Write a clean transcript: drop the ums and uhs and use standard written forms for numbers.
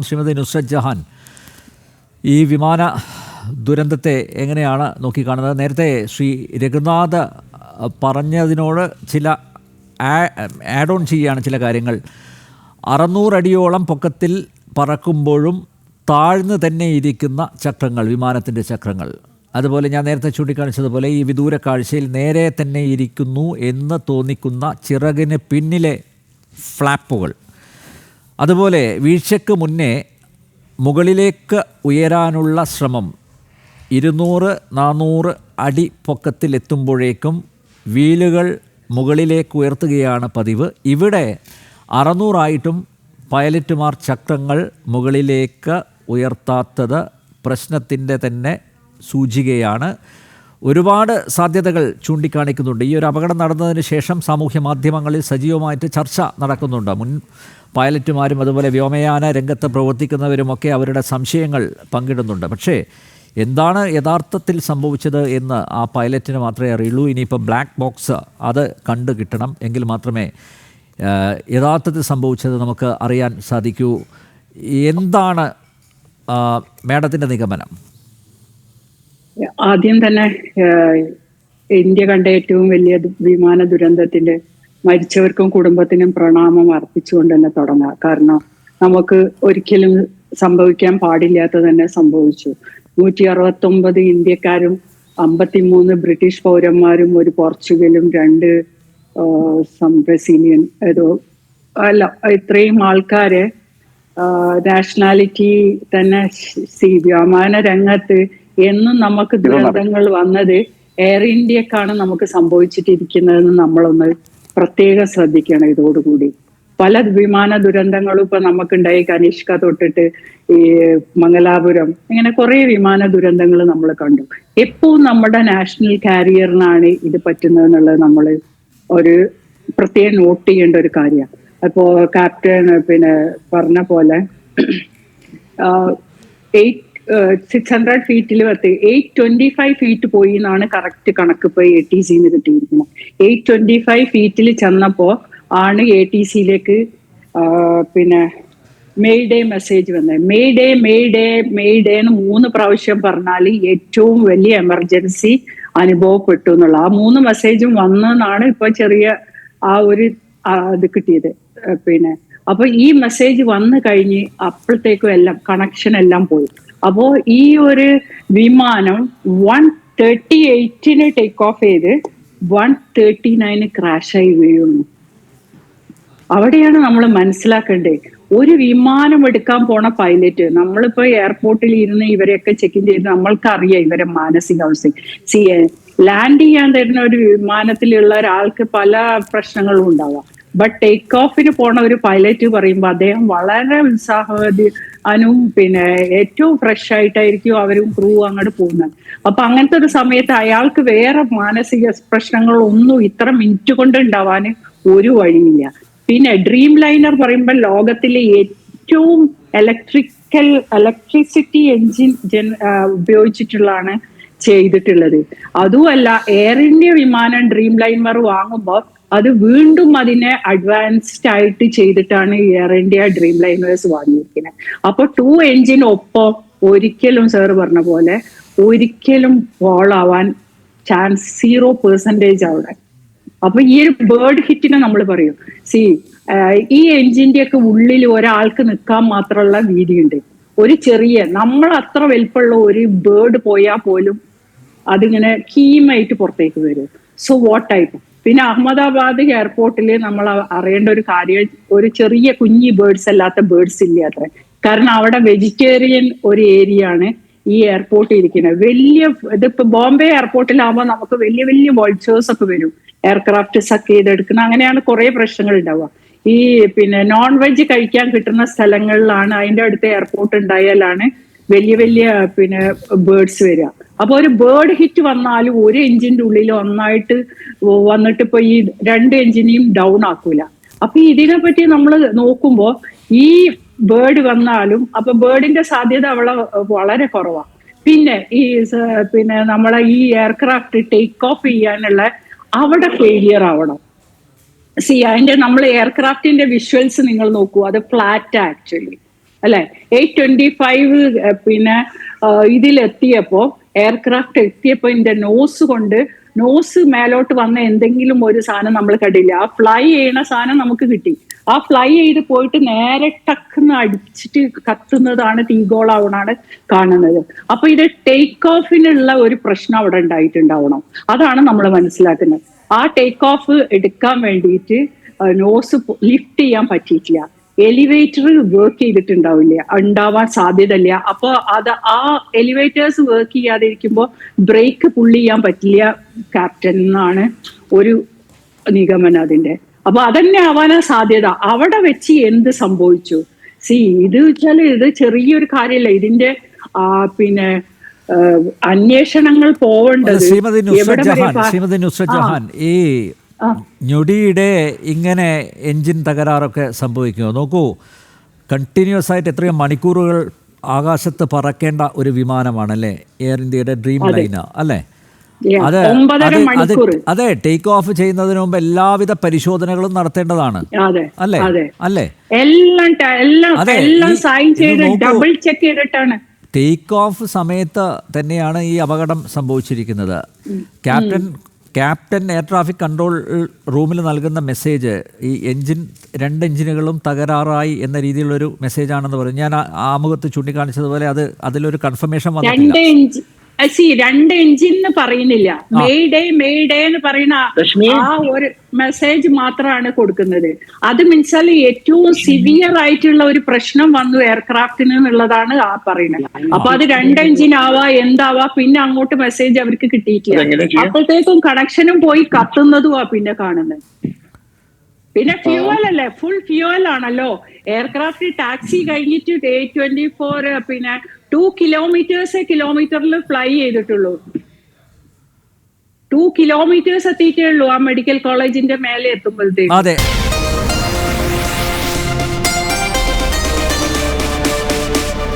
ശ്രീമതി നുസ്രത് ജഹാൻ, ഈ വിമാന ദുരന്തത്തെ എങ്ങനെയാണ് നോക്കിക്കാണുന്നത്? നേരത്തെ ശ്രീ രഘുനാഥ് പറഞ്ഞതിനോട് ചില ആഡ് ഓൺ ചെയ്യുകയാണ് ചില കാര്യങ്ങൾ. 600 അടിയോളം പൊക്കത്തിൽ പറക്കുമ്പോഴും താഴ്ന്നു തന്നെ ഇരിക്കുന്ന ചക്രങ്ങൾ, വിമാനത്തിൻ്റെ ചക്രങ്ങൾ, അതുപോലെ ഞാൻ നേരത്തെ ചൂണ്ടിക്കാണിച്ചതുപോലെ ഈ വിദൂര കാഴ്ചയിൽ നേരെ തന്നെ ഇരിക്കുന്നു എന്ന് തോന്നിക്കുന്ന ചിറകിന് പിന്നിലെ ഫ്ലാപ്പുകൾ, അതുപോലെ വീഴ്ചയ്ക്ക് മുന്നേ മുകളിലേക്ക് ഉയരാനുള്ള ശ്രമം 200-400 അടി പൊക്കത്തിലെത്തുമ്പോഴേക്കും വീലുകൾ മുകളിലേക്ക് ഉയർത്തുകയാണ് പതിവ്. ഇവിടെ 600 ആയിട്ടും പൈലറ്റുമാർ ചക്രങ്ങൾ മുകളിലേക്ക് ഉയർത്താത്തത് പ്രശ്നത്തിൻ്റെ തന്നെ സൂചികയാണ്. ഒരുപാട് സാധ്യതകൾ ചൂണ്ടിക്കാണിക്കുന്നുണ്ട്. ഈ ഒരു അപകടം നടന്നതിന് ശേഷം സാമൂഹ്യ മാധ്യമങ്ങളിൽ സജീവമായിട്ട് ചർച്ച നടക്കുന്നുണ്ട്. മുൻ പൈലറ്റുമാരും അതുപോലെ വ്യോമയാന രംഗത്ത് പ്രവർത്തിക്കുന്നവരുമൊക്കെ അവരുടെ സംശയങ്ങൾ പങ്കിടുന്നുണ്ട്. പക്ഷേ എന്താണ് യഥാർത്ഥത്തിൽ സംഭവിച്ചത് എന്ന് ആ പൈലറ്റിന് മാത്രമേ അറിയുള്ളൂ. ഇനിയിപ്പോൾ ബ്ലാക്ക് ബോക്സ് അത് കണ്ടു കിട്ടണം, എങ്കിൽ മാത്രമേ യഥാർത്ഥത്തിൽ സംഭവിച്ചത് നമുക്ക് അറിയാൻ സാധിക്കൂ. എന്താണ് മാഡത്തിൻ്റെ നിഗമനം? ആദ്യം തന്നെ ഇന്ത്യ കണ്ട ഏറ്റവും വലിയ വിമാന ദുരന്തത്തിന്റെ മരിച്ചവർക്കും കുടുംബത്തിനും പ്രണാമം അർപ്പിച്ചുകൊണ്ട് തന്നെ തുടങ്ങാം. കാരണം നമുക്ക് ഒരിക്കലും സംഭവിക്കാൻ പാടില്ലാത്ത തന്നെ സംഭവിച്ചു. 169 ഇന്ത്യക്കാരും 53 ബ്രിട്ടീഷ് പൗരന്മാരും, ഒരു പോർച്ചുഗലും, 2 ബ്രസീലിയൻ ഇത്രയും ആൾക്കാരെ നാഷണാലിറ്റി തന്നെ വ്യോമയാന രംഗത്ത് എന്നും നമുക്ക് ദുരന്തങ്ങൾ വന്നത് എയർ ഇന്ത്യക്കാണ് നമുക്ക് സംഭവിച്ചിട്ടിരിക്കുന്നതെന്ന് നമ്മളൊന്ന് പ്രത്യേകം ശ്രദ്ധിക്കണം. ഇതോടുകൂടി പല വിമാന ദുരന്തങ്ങളും ഇപ്പൊ നമുക്കുണ്ടായി. കനിഷ്ക തൊട്ടിട്ട് ഈ മംഗലാപുരം, ഇങ്ങനെ കുറെ വിമാന ദുരന്തങ്ങൾ നമ്മൾ കണ്ടു. എപ്പോഴും നമ്മുടെ നാഷണൽ കാരിയറിനാണ് ഇത് പറ്റുന്നതെന്നുള്ളത് നമ്മൾ ഒരു പ്രത്യേകം നോട്ട് ചെയ്യേണ്ട ഒരു കാര്യമാണ്. അപ്പോ ക്യാപ്റ്റൻ പറഞ്ഞ പോലെ 600 ഫീറ്റിൽ 825 ഫീറ്റ് പോയി എന്നാണ് കറക്റ്റ് കണക്ക് ഇപ്പൊ ATCന്ന് കിട്ടിയിരിക്കുന്നത്. 825 ഫീറ്റിൽ ചെന്നപ്പോ ആണ് ATCയിലേക്ക് മെയ്ഡേ മെസ്സേജ് വന്നത്. മെയ്ഡേ മെയ്ഡേ മെയ്ഡേ എന്ന് 3 പ്രാവശ്യം പറഞ്ഞാൽ ഏറ്റവും വലിയ എമർജൻസി അനുഭവപ്പെട്ടു എന്നുള്ള ആ 3 മെസ്സേജും വന്നെന്നാണ് ഇപ്പൊ ചെറിയ ആ ഒരു ഇത് കിട്ടിയത്. അപ്പൊ ഈ മെസ്സേജ് വന്നു കഴിഞ്ഞ് അപ്പോഴത്തേക്കും എല്ലാം കണക്ഷൻ എല്ലാം പോയി. അപ്പോ ഈ ഒരു വിമാനം 138 ടേക്ക് ഓഫ് ചെയ്ത് 139 ക്രാഷായി വീഴുന്നു. അവിടെയാണ് നമ്മൾ മനസ്സിലാക്കേണ്ടത്. ഒരു വിമാനം എടുക്കാൻ പോണ പൈലറ്റ്, നമ്മളിപ്പോ എയർപോർട്ടിൽ ഇരുന്ന് ഇവരെയൊക്കെ ചെക്ക് ഇൻ ചെയ്ത് നമ്മൾക്കറിയാം ഇവരെ മാനസികാവസ്ഥ. ലാൻഡ് ചെയ്യാൻ തരുന്ന ഒരു വിമാനത്തിലുള്ള ഒരാൾക്ക് പല പ്രശ്നങ്ങളും ഉണ്ടാവാം. ബട്ട് ടേക്ക് ഓഫിന് പോണ ഒരു പൈലറ്റ് പറയുമ്പോൾ അദ്ദേഹം വളരെ ഉത്സാഹവതിനും ഏറ്റവും ഫ്രഷ് ആയിട്ടായിരിക്കും അവരും ക്രൂ അങ്ങോട്ട് പോകുന്നത്. അപ്പൊ അങ്ങനത്തെ ഒരു സമയത്ത് അയാൾക്ക് വേറെ മാനസിക പ്രശ്നങ്ങളൊന്നും ഇത്ര മിനിറ്റ് കൊണ്ട് ഉണ്ടാവാൻ ഒരു വഴിയില്ല. ഡ്രീം ലൈനർ പറയുമ്പോൾ ലോകത്തിലെ ഏറ്റവും ഇലക്ട്രിസിറ്റി എൻജിൻ ഉപയോഗിച്ചിട്ടുള്ളതാണ് ചെയ്തിട്ടുള്ളത്. അതുമല്ല, എയർ ഇന്ത്യ വിമാനം ഡ്രീം ലൈനർ വാങ്ങുമ്പോൾ അത് വീണ്ടും അതിനെ അഡ്വാൻസ്ഡ് ആയിട്ട് ചെയ്തിട്ടാണ് എയർ ഇന്ത്യ ഡ്രീം ലൈനേഴ്സ് വാങ്ങിയിരിക്കുന്നത്. അപ്പൊ 2 എൻജിൻ ഒപ്പം ഒരിക്കലും സാർ പറഞ്ഞ പോലെ ഒരിക്കലും ഫോൾ ആവാൻ ചാൻസ് 0% അവിടെ. അപ്പൊ ഈ ഒരു ബേർഡ് ഹിറ്റിനെ നമ്മൾ പറയും. ഈ എൻജിന്റെ ഒക്കെ ഉള്ളിൽ ഒരാൾക്ക് നിൽക്കാൻ മാത്രമുള്ള വീതിയുണ്ട്. ഒരു ചെറിയ നമ്മൾ അത്ര വലിപ്പമുള്ള ഒരു ബേർഡ് പോയാൽ പോലും അതിങ്ങനെ കീമായിട്ട് പുറത്തേക്ക് വരും. So what type. അഹമ്മദാബാദ് എയർപോർട്ടിൽ നമ്മൾ അറിയേണ്ട ഒരു കാര്യം, ഒരു ചെറിയ കുഞ്ഞി ബേർഡ്സ് അല്ലാത്ത ബേർഡ്സ് ഇല്ല അത്ര. കാരണം അവിടെ വെജിറ്റേറിയൻ ഒരു ഏരിയ ആണ് ഈ എയർപോർട്ടിൽ ഇരിക്കുന്നത്. ഇതിപ്പോ ബോംബെ എയർപോർട്ടിലാകുമ്പോൾ നമുക്ക് വലിയ വലിയ വൾച്ചേഴ്സ് ഒക്കെ വരും, എയർക്രാഫ്റ്റ് സക്ക് ചെയ്തെടുക്കുന്ന, അങ്ങനെയാണ് കുറെ പ്രശ്നങ്ങൾ ഉണ്ടാവുക. ഈ നോൺ വെജ് കഴിക്കാൻ കിട്ടുന്ന സ്ഥലങ്ങളിലാണ്, അതിന്റെ അടുത്ത് എയർപോർട്ട് ഉണ്ടായാലാണ് വലിയ വലിയ ബേർഡ്സ് വരിക. അപ്പൊ ഒരു ബേർഡ് ഹിറ്റ് വന്നാലും ഒരു എഞ്ചിന്റെ ഉള്ളിൽ ഒന്നായിട്ട് വന്നിട്ട് ഇപ്പൊ ഈ 2 എഞ്ചിനെയും ഡൗൺ ആക്കൂല. അപ്പൊ ഇതിനെ പറ്റി നമ്മൾ നോക്കുമ്പോ ഈ ബേർഡ് വന്നാലും അപ്പൊ ബേർഡിന്റെ സാധ്യത അവളെ വളരെ കുറവാണ്. നമ്മളെ ഈ എയർക്രാഫ്റ്റ് ടേക്ക് ഓഫ് ചെയ്യാനുള്ള അവിടെ ഫെയിലിയർ ആവണം. അതിന്റെ നമ്മൾ എയർക്രാഫ്റ്റിന്റെ വിഷ്വൽസ് നിങ്ങൾ നോക്കൂ, അത് ഫ്ലാറ്റ് ആക്ച്വലി. അല്ലെ. 8:25 പിന്നെ ഇതിലെത്തിയപ്പോ എയർക്രാഫ്റ്റ് എത്തിയപ്പോ ഇതിന്റെ നോസ് മേലോട്ട് വന്ന എന്തെങ്കിലും ഒരു സാധനം നമ്മൾ കണ്ടില്ല. ആ ഫ്ലൈ ചെയ്യണ സാധനം നമുക്ക് കിട്ടി. ആ ഫ്ലൈ ചെയ്ത് പോയിട്ട് നേരെ ടക്കെന്ന് അടിച്ചിട്ട് കത്തുന്നതാണ്, തീഗോളാവണാണ് കാണുന്നത്. അപ്പൊ ഇത് ടേക്ക് ഓഫിനുള്ള ഒരു പ്രശ്നം അവിടെ ഉണ്ടായിട്ടുണ്ടാവണം. അതാണ് നമ്മൾ മനസ്സിലാക്കുന്നത്. ആ ടേക്ക് ഓഫ് എടുക്കാൻ വേണ്ടിയിട്ട് നോസ് ലിഫ്റ്റ് ചെയ്യാൻ പറ്റിയിട്ടില്ല. എലിവേറ്റർ വർക്ക് ചെയ്തിട്ടുണ്ടാവില്ല, ഉണ്ടാവാൻ സാധ്യതയില്ല. അപ്പൊ ആ എലിവേറ്റേഴ്സ് വർക്ക് ചെയ്യാതിരിക്കുമ്പോൾ ബ്രേക്ക് പുള്ളി ചെയ്യാൻ പറ്റില്ല ക്യാപ്റ്റൻ എന്നാണ് ഒരു നിഗമനം അതിന്റെ. അപ്പൊ അതന്നെ ആവാനാ സാധ്യത. അവിടെ വെച്ച് എന്ത് സംഭവിച്ചു? ഇത് വെച്ചാല് ഇത് ചെറിയൊരു കാര്യമല്ല. ഇതിന്റെ പിന്നെ അന്വേഷണങ്ങൾ പോവേണ്ടത് ശ്രീമതി നുസ്രത് ജഹാൻ, ഈ ഞൊടിയുടെ ഇങ്ങനെ എൻജിൻ തകരാറൊക്കെ സംഭവിക്കുമോ? നോക്കൂ, കണ്ടിന്യൂസ് ആയിട്ട് എത്രയോ മണിക്കൂറുകൾ ആകാശത്ത് പറക്കേണ്ട ഒരു വിമാനമാണല്ലേ എയർ ഇന്ത്യയുടെ ഡ്രീം ലൈനർ അല്ലേ? അതെ, ടേക്ക് ഓഫ് ചെയ്യുന്നതിന് മുമ്പ് എല്ലാവിധ പരിശോധനകളും നടത്തേണ്ടതാണ് അല്ലേ? അല്ലേ, ടേക്ക് ഓഫ് സമയത്ത് തന്നെയാണ് ഈ അപകടം സംഭവിച്ചിരിക്കുന്നത്. ക്യാപ്റ്റൻ എയർ ട്രാഫിക് കൺട്രോൾ റൂമിൽ നൽകുന്ന മെസ്സേജ് ഈ രണ്ട് എഞ്ചിനുകളും തകരാറായി എന്ന രീതിയിലുള്ളൊരു മെസ്സേജാണെന്ന് പറയും. ഞാൻ ആമുഖത്ത് ചൂണ്ടിക്കാണിച്ചതുപോലെ അതിലൊരു കൺഫർമേഷൻ വന്നിട്ടില്ല. രണ്ട് എഞ്ചിൻ പറയുന്നില്ല, മെയ്ഡേ എന്ന് പറയുന്ന ആ ഒരു മെസ്സേജ് മാത്രമാണ് കൊടുക്കുന്നത്. അത് മീൻസാൽ ഏറ്റവും സിവിയർ ആയിട്ടുള്ള ഒരു പ്രശ്നം വന്നു എയർക്രാഫ്റ്റിന് എന്നുള്ളതാണ് ആ പറയുന്നത്. അപ്പൊ അത് രണ്ട് എഞ്ചിൻ ആവാ എന്താവാ, പിന്നെ അങ്ങോട്ട് മെസ്സേജ് അവർക്ക് കിട്ടിയിട്ടില്ല. അപ്പോഴത്തേക്കും കണക്ഷനും പോയി കത്തുന്നതുമാ പിന്നെ കാണുന്നത്. പിന്നെ ഫ്യൂവൽ അല്ലേ, ഫുൾ ഫ്യൂവൽ ആണല്ലോ. എയർക്രാഫ്റ്റ് ടാക്സി കഴിഞ്ഞിട്ട് 8:24 പിന്നെ 2 കിലോമീറ്ററിൽ ഫ്ലൈ ചെയ്തിട്ടുള്ളൂ. 2 കിലോമീറ്റേഴ്സ് എത്തിയിട്ടേ ഉള്ളൂ ആ മെഡിക്കൽ കോളേജിന്റെ മേലെ എത്തുമ്പോഴത്തേക്ക്.